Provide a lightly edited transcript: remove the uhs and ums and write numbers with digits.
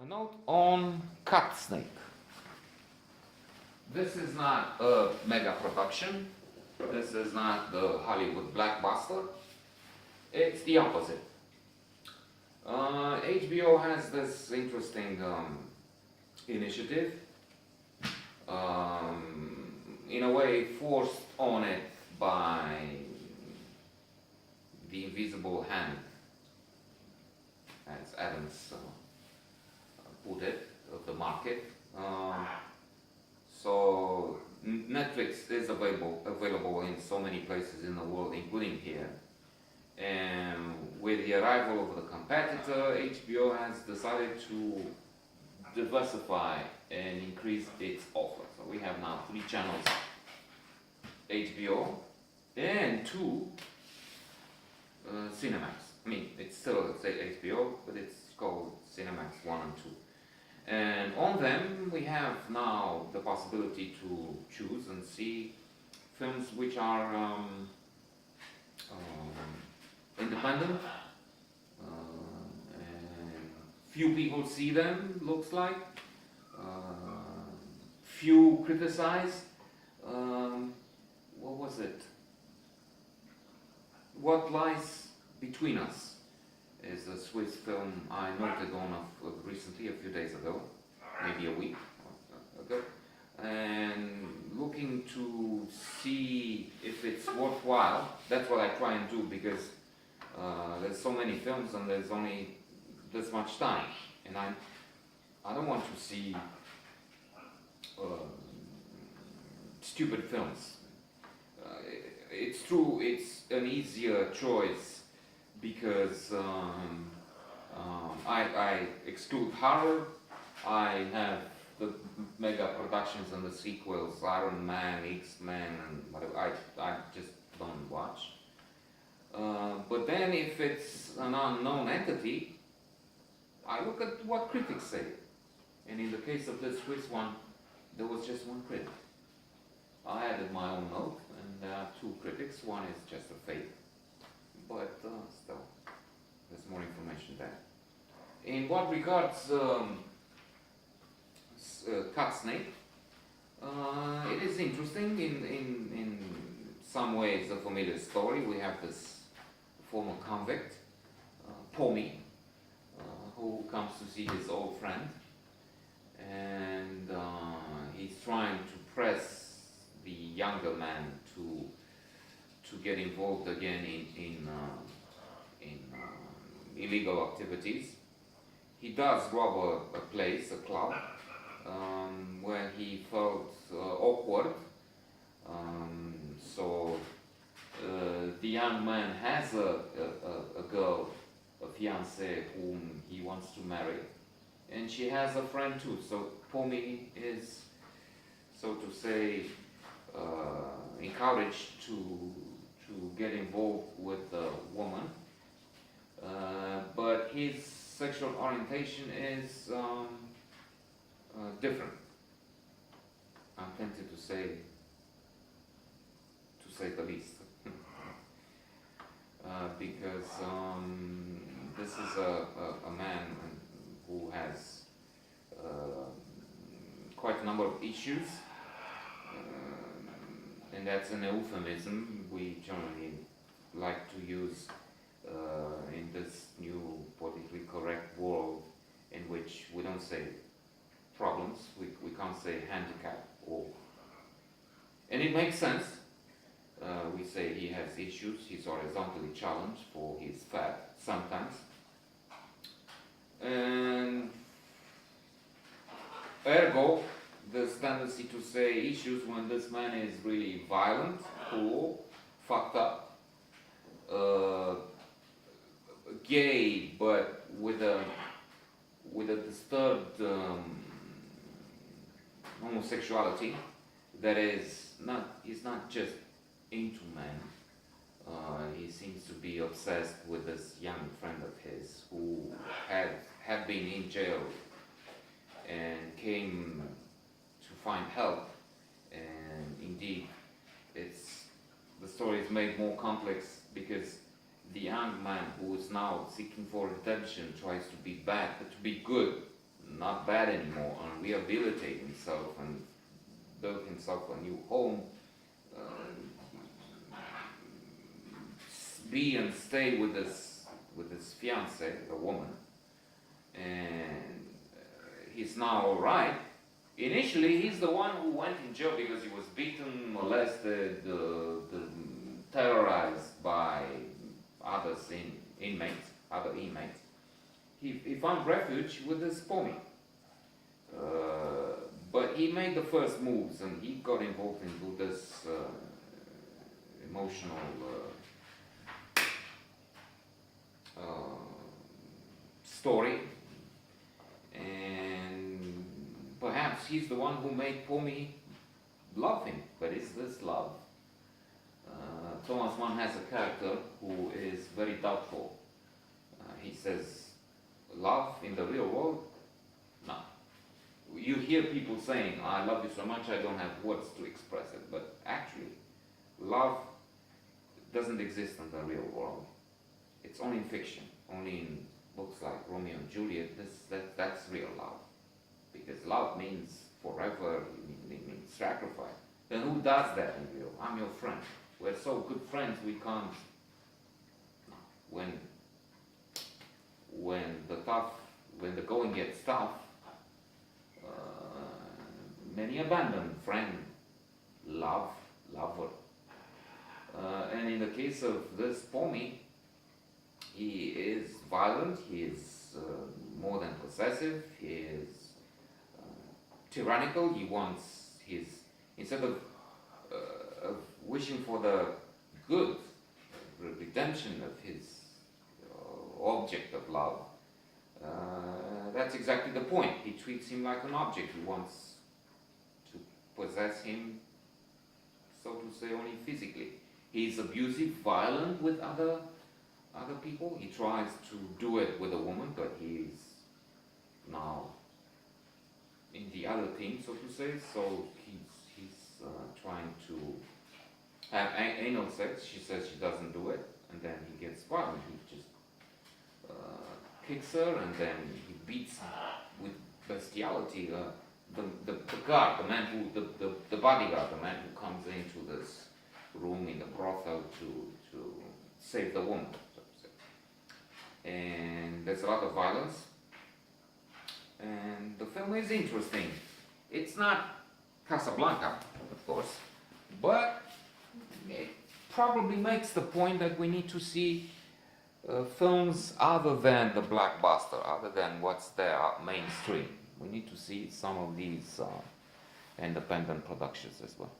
A note on Cut Snake. This is not a mega production. This is not the Hollywood blockbuster. It's the opposite. HBO has this interesting initiative, in a way forced on it by the invisible hand, as Adams put it, of the market. So Netflix is available in so many places in the world, including here. And with the arrival of the competitor, HBO has decided to diversify and increase its offer. So we have now 3 channels, HBO, and 2 Cinemax. I mean, it's still HBO, but it's called Cinemax 1 and 2. And on them, we have now the possibility to choose and see films which are independent, and few people see them, looks like, few criticize. What was it? What Lies Between Us is a Swiss film I noted on recently, a few days ago, maybe a week ago, and looking to see if it's worthwhile. That's what I try and do, because there's so many films and there's only this much time, and I don't want to see stupid films. It's true, it's an easier choice because I exclude horror. I have the mega productions and the sequels, Iron Man, X-Men, and whatever. I just don't watch. But then if it's an unknown entity, I look at what critics say. And in the case of this Swiss one, there was just one critic. I added my own note, and there are 2 critics. One is just a fake, but still, there's more information there. In what regards Cut Snake, it is interesting. In some ways, a familiar story. We have this former convict, Pommy, who comes to see his old friend, and he's trying to press the younger man to get involved again in illegal activities. He does rob a place, a club, where he felt awkward. So the young man has a girl, a fiancée whom he wants to marry, and she has a friend too. So Pommy is, so to say, encouraged to get involved with the woman, but his sexual orientation is different. I'm tempted to say the least, because this is a man who has quite a number of issues. And that's an euphemism we generally like to use in this new politically correct world, in which we don't say problems, we can't say handicap, and it makes sense. We say he has issues, he's horizontally challenged for his fat sometimes, and ergo there's tendency to say issues when this man is really violent, cruel, fucked up, gay, but with a disturbed homosexuality that is not, he's not just into men. He seems to be obsessed with this young friend of his who had been in jail and came to find help, and indeed the story is made more complex because the young man who is now seeking for redemption tries to be bad, but to be good, not bad anymore and rehabilitate himself and build himself a new home, uh, be and stay with his fiancée, the woman, and he's now all right. Initially, he's the one who went in jail because he was beaten, molested, terrorized by other inmates. He found refuge with this Pomi. But he made the first moves and he got involved into this emotional story. And perhaps he's the one who made Pomi love him. But is this love? Thomas Mann has a character who is very doubtful. He says, love in the real world? No. You hear people saying, I love you so much I don't have words to express it. But actually, love doesn't exist in the real world. It's only in fiction, only in books like Romeo and Juliet. That's real love. Because love means forever, it means sacrifice. Then who does that in real? I'm your friend. We're so good friends we can't. When the going gets tough, many abandon friend, lover. And in the case of this Pomi, he is violent, he is more than possessive, he is tyrannical. He wants instead of wishing for the good, the redemption of his object of love, that's exactly the point. He treats him like an object. He wants to possess him, so to say, only physically. He's abusive, violent with other people. He tries to do it with a woman, but he's now in the other team, so to say. So he's trying to have anal sex. She says she doesn't do it, and then he gets violent. He just kicks her, and then he beats with bestiality the guard, the man who the bodyguard, the man who comes into this room in the brothel to save the woman, so to say. And there's a lot of violence, and the film is interesting. It's not Casablanca, of course, but it probably makes the point that we need to see films other than the blockbuster, other than what's there mainstream. We need to see some of these independent productions as well.